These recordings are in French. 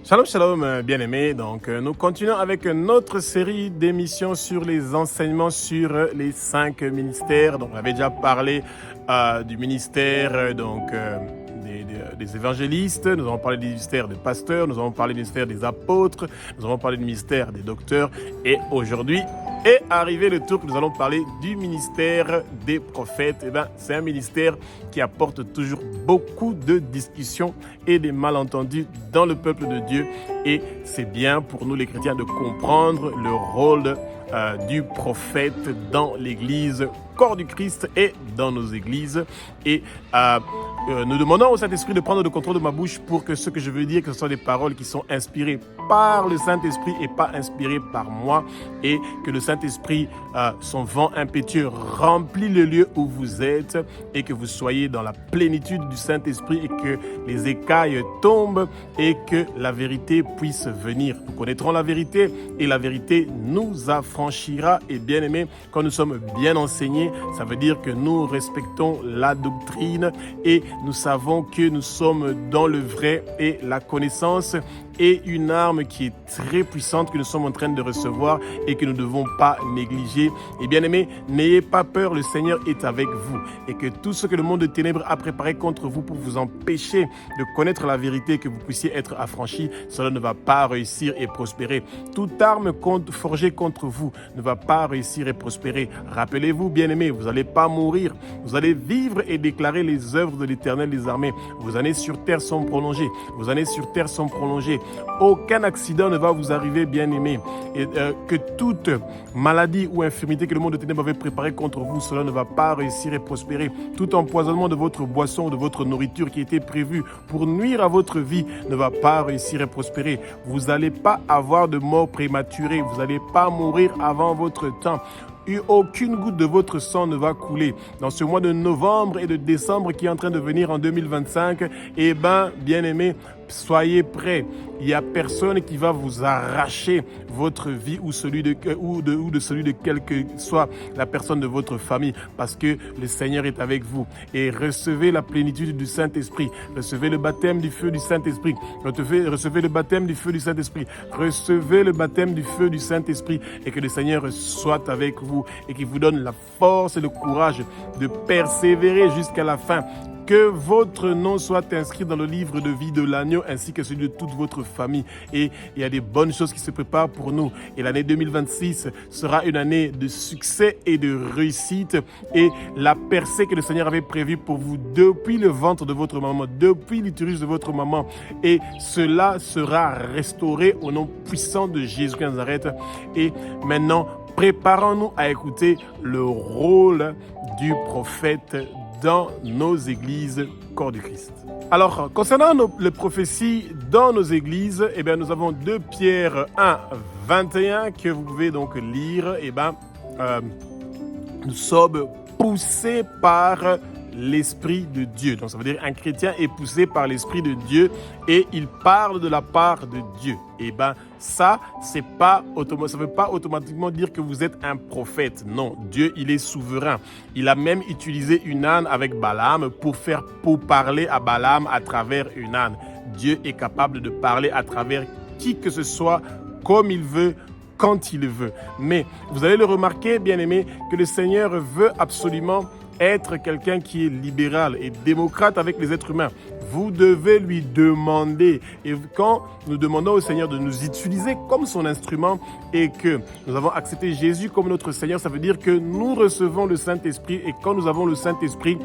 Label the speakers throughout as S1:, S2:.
S1: Shalom, shalom, bien-aimés. Donc, nous continuons avec notre série d'émissions sur les enseignements sur les 5 ministères. Donc, on avait déjà parlé du ministère des évangélistes, nous avons parlé du ministère des pasteurs, nous avons parlé du ministère des apôtres, nous avons parlé du ministère des docteurs. Et aujourd'hui est arrivé le tour que nous allons parler du ministère des prophètes. C'est un ministère qui apporte toujours beaucoup de discussions et des malentendus dans le peuple de Dieu. Et c'est bien pour nous les chrétiens de comprendre le rôle du prophète dans l'église, corps du Christ et dans nos églises. Et nous demandons au Saint-Esprit de prendre le contrôle de ma bouche pour que ce que je veux dire, que ce soit des paroles qui sont inspirées par le Saint-Esprit et pas inspirées par moi, et que le Saint-Esprit, son vent impétueux, remplit le lieu où vous êtes et que vous soyez dans la plénitude du Saint-Esprit et que les écailles tombent et que la vérité puisse venir. Nous connaîtrons la vérité et la vérité nous affranchira. Et bien aimé, quand nous sommes bien enseignés, ça veut dire que nous respectons la doctrine et nous savons que nous sommes dans le vrai, et la connaissance est une arme qui est très puissante que nous sommes en train de recevoir et que nous ne devons pas négliger. Et bien aimés, n'ayez pas peur, le Seigneur est avec vous, et que tout ce que le monde de ténèbres a préparé contre vous pour vous empêcher de connaître la vérité, que vous puissiez être affranchis, cela ne va pas réussir et prospérer. Toute arme forgée contre vous ne va pas réussir et prospérer. Rappelez-vous, bien aimés, vous n'allez pas mourir, vous allez vivre et déclarer les œuvres de l'Éternel des armées. Vos années sur terre sont prolongées, vos années sur terre sont prolongées. Aucun accident ne va vous arriver, bien-aimés. Et que toute maladie ou infirmité que le monde de ténèbres avait préparée contre vous, cela ne va pas réussir et prospérer. Tout empoisonnement de votre boisson ou de votre nourriture qui était prévu pour nuire à votre vie ne va pas réussir et prospérer. Vous n'allez pas avoir de mort prématurée. Vous n'allez pas mourir avant votre temps. Aucune goutte de votre sang ne va couler. Dans ce mois de novembre et de décembre qui est en train de venir en 2025, bien aimés, soyez prêts. Il n'y a personne qui va vous arracher votre vie ou celui de celui de quelle que soit la personne de votre famille, parce que le Seigneur est avec vous. Et recevez la plénitude du Saint-Esprit. Recevez le baptême du feu du Saint-Esprit. Recevez le baptême du feu du Saint-Esprit. Recevez le baptême du feu du Saint-Esprit, et que le Seigneur soit avec vous et qu'il vous donne la force et le courage de persévérer jusqu'à la fin. Que votre nom soit inscrit dans le livre de vie de l'agneau, ainsi que celui de toute votre famille. Et il y a des bonnes choses qui se préparent pour nous. Et l'année 2026 sera une année de succès et de réussite. Et la percée que le Seigneur avait prévue pour vous depuis le ventre de votre maman, depuis l'utérus de votre maman. Et cela sera restauré au nom puissant de Jésus de Nazareth. Et maintenant, préparons-nous à écouter le rôle du prophète dans nos églises, corps du Christ. Alors, concernant les prophéties dans nos églises, nous avons 2 Pierre 1, 21 que vous pouvez donc lire. Nous sommes poussés par l'Esprit de Dieu. Donc ça veut dire un chrétien est poussé par l'Esprit de Dieu et il parle de la part de Dieu. Ça ne veut pas automatiquement dire que vous êtes un prophète. Non, Dieu, il est souverain. Il a même utilisé une âne avec Balaam pour parler à Balaam à travers une âne. Dieu est capable de parler à travers qui que ce soit, comme il veut, quand il veut. Mais vous allez le remarquer, bien-aimés, que le Seigneur veut absolument être quelqu'un qui est libéral et démocrate avec les êtres humains. Vous devez lui demander. Et quand nous demandons au Seigneur de nous utiliser comme son instrument et que nous avons accepté Jésus comme notre Seigneur, ça veut dire que nous recevons le Saint-Esprit. Et quand nous avons le Saint-Esprit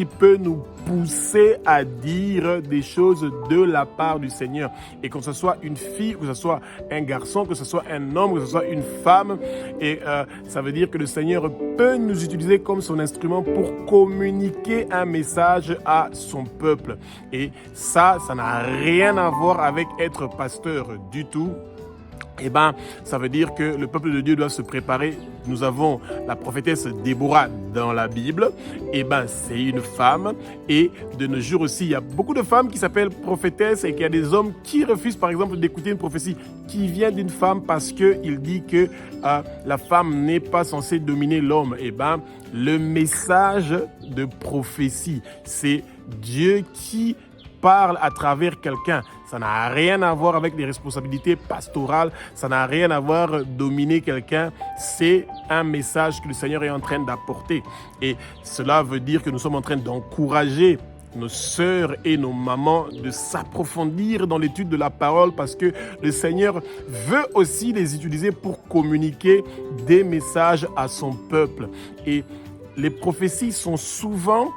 S1: peut nous pousser à dire des choses de la part du Seigneur. Et que ce soit une fille, que ce soit un garçon, que ce soit un homme, que ce soit une femme. Et ça veut dire que le Seigneur peut nous utiliser comme son instrument pour communiquer un message à son peuple. Et ça n'a rien à voir avec être pasteur du tout. Ça veut dire que le peuple de Dieu doit se préparer. Nous avons la prophétesse Déborah dans la Bible. C'est une femme. Et de nos jours aussi, il y a beaucoup de femmes qui s'appellent prophétesses et qu'il y a des hommes qui refusent, par exemple, d'écouter une prophétie qui vient d'une femme parce qu'il dit que la femme n'est pas censée dominer l'homme. Le message de prophétie, c'est Dieu qui parle à travers quelqu'un. Ça n'a rien à voir avec les responsabilités pastorales. Ça n'a rien à voir dominer quelqu'un. C'est un message que le Seigneur est en train d'apporter. Et cela veut dire que nous sommes en train d'encourager nos sœurs et nos mamans de s'approfondir dans l'étude de la parole parce que le Seigneur veut aussi les utiliser pour communiquer des messages à son peuple. Et les prophéties sont souvent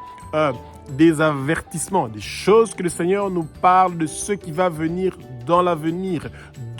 S1: des avertissements, des choses que le Seigneur nous parle de ce qui va venir dans l'avenir,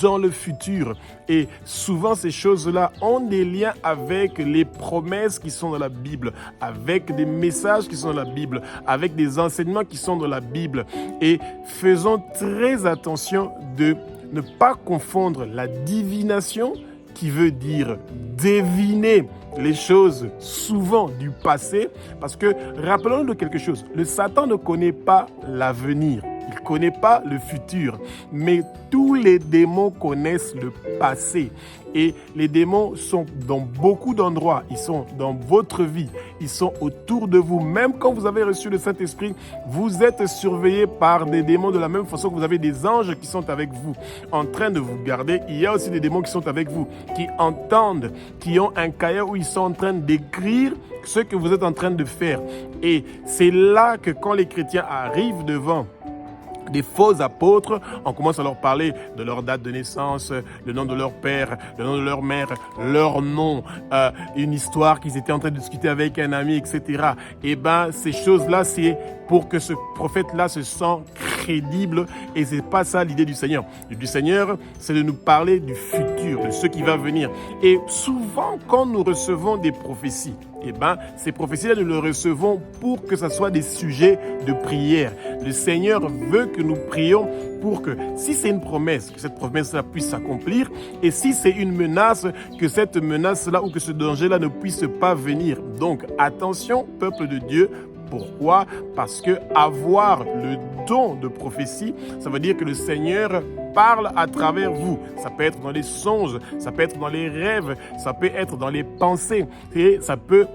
S1: dans le futur. Et souvent, ces choses-là ont des liens avec les promesses qui sont dans la Bible, avec des messages qui sont dans la Bible, avec des enseignements qui sont dans la Bible. Et faisons très attention de ne pas confondre la divination, qui veut dire deviner les choses souvent du passé, parce que rappelons-nous de quelque chose, le Satan ne connaît pas l'avenir, il ne connaît pas le futur, mais tous les démons connaissent le passé. Et les démons sont dans beaucoup d'endroits, ils sont dans votre vie, ils sont autour de vous. Même quand vous avez reçu le Saint-Esprit, vous êtes surveillé par des démons de la même façon que vous avez des anges qui sont avec vous, en train de vous garder. Il y a aussi des démons qui sont avec vous, qui entendent, qui ont un cahier où ils sont en train d'écrire ce que vous êtes en train de faire. Et c'est là que quand les chrétiens arrivent devant des faux apôtres, on commence à leur parler de leur date de naissance, le nom de leur père, le nom de leur mère, leur nom, une histoire qu'ils étaient en train de discuter avec un ami, etc. Et ben, ces choses-là, c'est pour que ce prophète-là se sente crédible, et c'est pas ça l'idée du Seigneur. L'idée du Seigneur, c'est de nous parler du futur, de ce qui va venir. Et souvent, quand nous recevons des prophéties, eh ben, ces prophéties-là, nous les recevons pour que ce soit des sujets de prière. Le Seigneur veut que nous prions pour que, si c'est une promesse, que cette promesse-là puisse s'accomplir, et si c'est une menace, que cette menace-là ou que ce danger-là ne puisse pas venir. Donc, attention, peuple de Dieu. Pourquoi? Parce que avoir le don de prophétie, ça veut dire que le Seigneur parle à travers vous. Ça peut être dans les songes, ça peut être dans les rêves, ça peut être dans les pensées. Et ça peut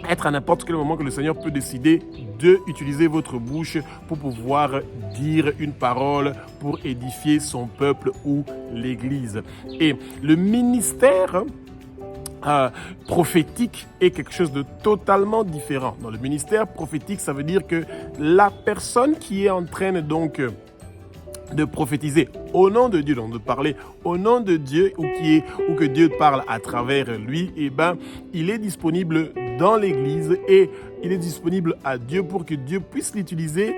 S1: être à n'importe quel moment que le Seigneur peut décider d'utiliser votre bouche pour pouvoir dire une parole pour édifier son peuple ou l'Église. Et le ministère prophétique est quelque chose de totalement différent. Dans le ministère prophétique, ça veut dire que la personne qui est en train donc de prophétiser au nom de Dieu, donc de parler au nom de Dieu ou que Dieu parle à travers lui, eh ben, il est disponible dans l'Église et il est disponible à Dieu pour que Dieu puisse l'utiliser,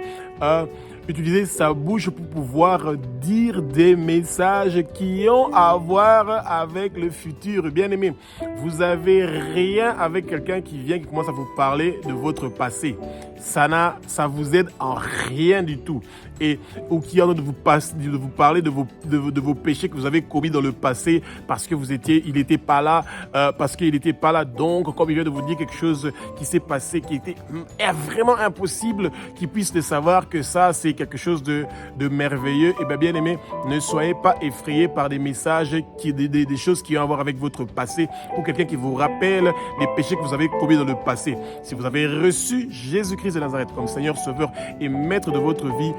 S1: utiliser sa bouche pour pouvoir dire des messages qui ont à voir avec le futur. Bien aimé, vous n'avez rien avec quelqu'un qui commence à vous parler de votre passé. Ça vous aide en rien du tout. Ou qui en a de vous parler de vos péchés que vous avez commis dans le passé parce que il n'était pas là, Donc, comme il vient de vous dire quelque chose qui s'est passé, qui était vraiment impossible qu'il puisse le savoir que ça, c'est quelque chose de merveilleux. Et bien aimé, ne soyez pas effrayés par des messages, des choses qui ont à voir avec votre passé ou quelqu'un qui vous rappelle les péchés que vous avez commis dans le passé. Si vous avez reçu Jésus-Christ de Nazareth comme Seigneur, Sauveur et Maître de votre vie,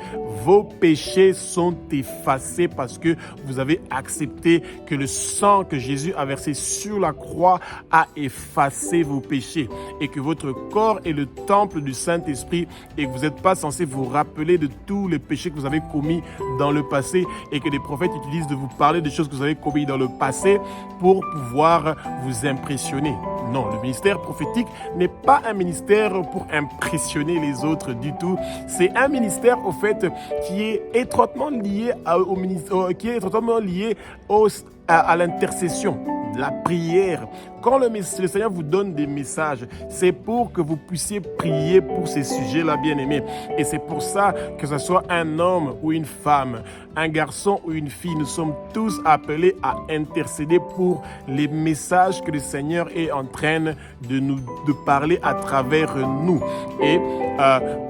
S1: vos péchés sont effacés parce que vous avez accepté que le sang que Jésus a versé sur la croix a effacé vos péchés et que votre corps est le temple du Saint-Esprit et que vous n'êtes pas censé vous rappeler de tous les péchés que vous avez commis dans le passé et que les prophètes utilisent de vous parler des choses que vous avez commises dans le passé pour pouvoir vous impressionner. Non, le ministère prophétique n'est pas un ministère pour impressionner les autres du tout. C'est un ministère, au fait, qui est étroitement lié à l'intercession, la prière. Quand le Seigneur vous donne des messages, c'est pour que vous puissiez prier pour ces sujets-là, bien-aimés. Et c'est pour ça que ce soit un homme ou une femme, un garçon ou une fille, nous sommes tous appelés à intercéder pour les messages que le Seigneur est en train de parler à travers nous. Et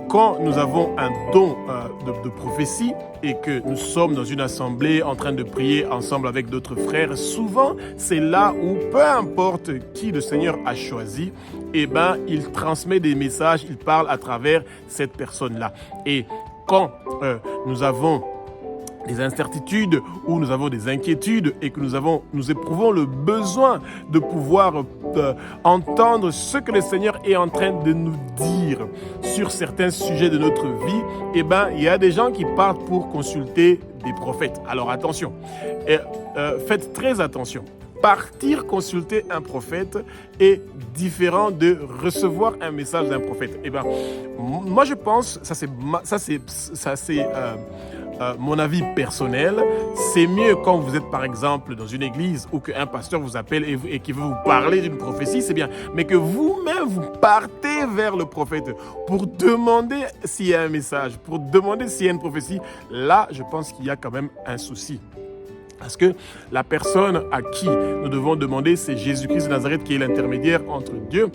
S1: quand nous avons un don de prophétie et que nous sommes dans une assemblée en train de prier ensemble avec d'autres frères, souvent c'est là où, peu importe qui le Seigneur a choisi, eh ben, il transmet des messages, il parle à travers cette personne-là. Et quand nous avons des incertitudes, où nous avons des inquiétudes et que nous éprouvons le besoin de pouvoir entendre ce que le Seigneur est en train de nous dire sur certains sujets de notre vie, eh bien, il y a des gens qui partent pour consulter des prophètes. Alors attention, faites très attention. Partir consulter un prophète est différent de recevoir un message d'un prophète. Eh bien, moi je pense, ça c'est mon avis personnel, c'est mieux quand vous êtes par exemple dans une église ou qu'un pasteur vous appelle et qui veut vous parler d'une prophétie, c'est bien. Mais que vous-même vous partez vers le prophète pour demander s'il y a un message, pour demander s'il y a une prophétie, là je pense qu'il y a quand même un souci. Parce que la personne à qui nous devons demander, c'est Jésus-Christ de Nazareth qui est l'intermédiaire entre Dieu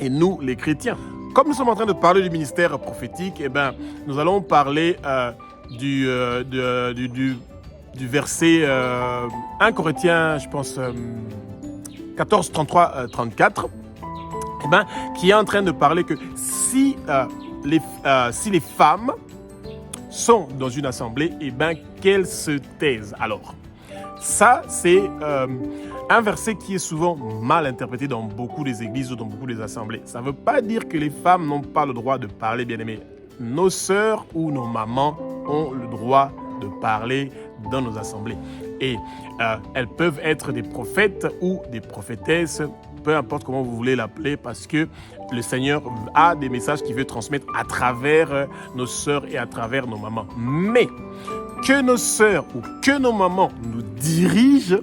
S1: et nous, les chrétiens. Comme nous sommes en train de parler du ministère prophétique, eh ben, nous allons parler du verset 1 Corinthiens, je pense, 14, 33, 34, eh ben, qui est en train de parler que si les femmes sont dans une assemblée, eh ben, qu'elles se taisent. Alors, ça, c'est un verset qui est souvent mal interprété dans beaucoup des églises ou dans beaucoup des assemblées. Ça ne veut pas dire que les femmes n'ont pas le droit de parler, bien aimés. Nos sœurs ou nos mamans ont le droit de parler dans nos assemblées. Et elles peuvent être des prophètes ou des prophétesses, peu importe comment vous voulez l'appeler, parce que le Seigneur a des messages qu'il veut transmettre à travers nos sœurs et à travers nos mamans. Mais que nos sœurs ou que nos mamans nous dirigent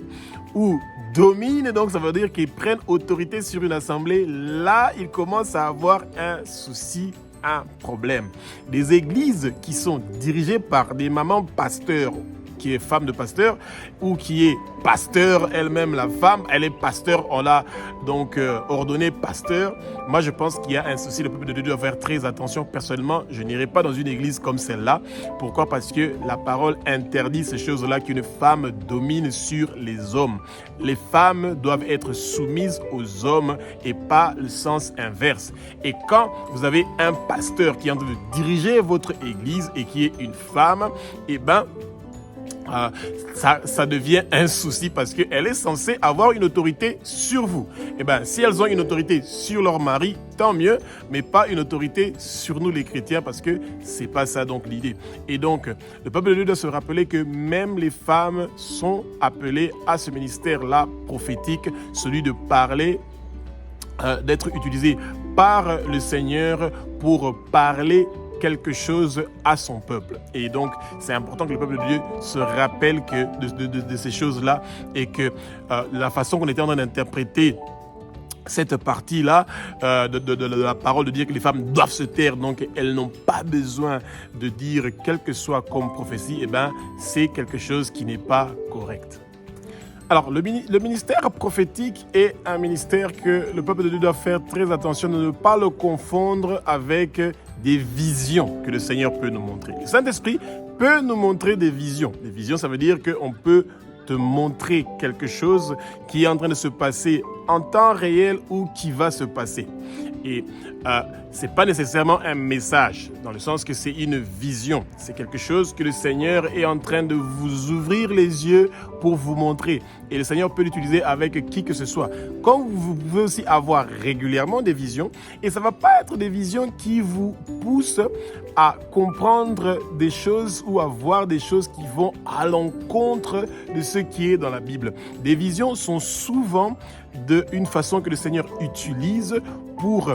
S1: ou dominent, donc ça veut dire qu'ils prennent autorité sur une assemblée, là, ils commencent à avoir un souci, un problème. Des églises qui sont dirigées par des mamans pasteurs, qui est femme de pasteur, ou qui est pasteur elle-même, la femme, elle est pasteur, on l'a donc ordonné pasteur. Moi, je pense qu'il y a un souci, le peuple de Dieu doit faire très attention. Personnellement, je n'irai pas dans une église comme celle-là. Pourquoi? Parce que la parole interdit ces choses-là, qu'une femme domine sur les hommes. Les femmes doivent être soumises aux hommes et pas le sens inverse. Et quand vous avez un pasteur qui est en train de diriger votre église et qui est une femme, eh bien, ça devient un souci parce qu'elle est censée avoir une autorité sur vous. Et bien, si elles ont une autorité sur leur mari, tant mieux, mais pas une autorité sur nous les chrétiens parce que c'est pas ça donc l'idée. Et donc, le peuple de Dieu doit se rappeler que même les femmes sont appelées à ce ministère-là prophétique, celui de parler, d'être utilisé par le Seigneur pour parler quelque chose à son peuple. Et donc, c'est important que le peuple de Dieu se rappelle de ces choses-là et que la façon qu'on était en train d'interpréter cette partie-là de la parole de dire que les femmes doivent se taire, donc elles n'ont pas besoin de dire quel que soit comme prophétie, eh ben, c'est quelque chose qui n'est pas correct. Alors, le ministère prophétique est un ministère que le peuple de Dieu doit faire très attention de ne pas le confondre avec des visions que le Seigneur peut nous montrer. Le Saint-Esprit peut nous montrer des visions. Des visions, ça veut dire qu'on peut te montrer quelque chose qui est en train de se passer en temps réel ou qui va se passer. Et ce n'est pas nécessairement un message, dans le sens que c'est une vision. C'est quelque chose que le Seigneur est en train de vous ouvrir les yeux pour vous montrer. Et le Seigneur peut l'utiliser avec qui que ce soit. Comme vous pouvez aussi avoir régulièrement des visions, et ça ne va pas être des visions qui vous poussent à comprendre des choses ou à voir des choses qui vont à l'encontre de ce qui est dans la Bible. Des visions sont souvent une façon que le Seigneur utilise pour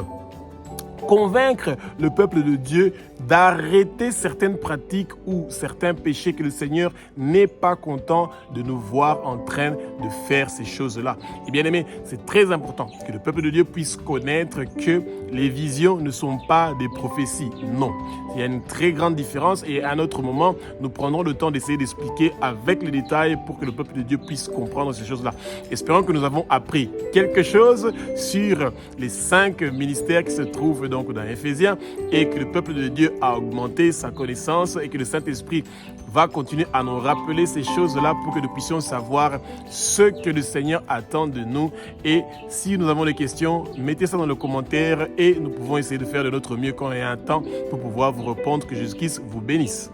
S1: convaincre le peuple de Dieu d'arrêter certaines pratiques ou certains péchés que le Seigneur n'est pas content de nous voir en train de faire ces choses-là. Et bien aimé, c'est très important que le peuple de Dieu puisse connaître que les visions ne sont pas des prophéties. Non, il y a une très grande différence et à un autre moment, nous prendrons le temps d'essayer d'expliquer avec les détails pour que le peuple de Dieu puisse comprendre ces choses-là. Espérons que nous avons appris quelque chose sur les 5 ministères qui se trouvent donc dans Éphésiens et que le peuple de Dieu a augmenté sa connaissance et que le Saint-Esprit va continuer à nous rappeler ces choses-là pour que nous puissions savoir ce que le Seigneur attend de nous. Et si nous avons des questions, mettez ça dans le commentaire et nous pouvons essayer de faire de notre mieux quand il y a un temps pour pouvoir vous répondre. Que Jésus-Christ vous bénisse.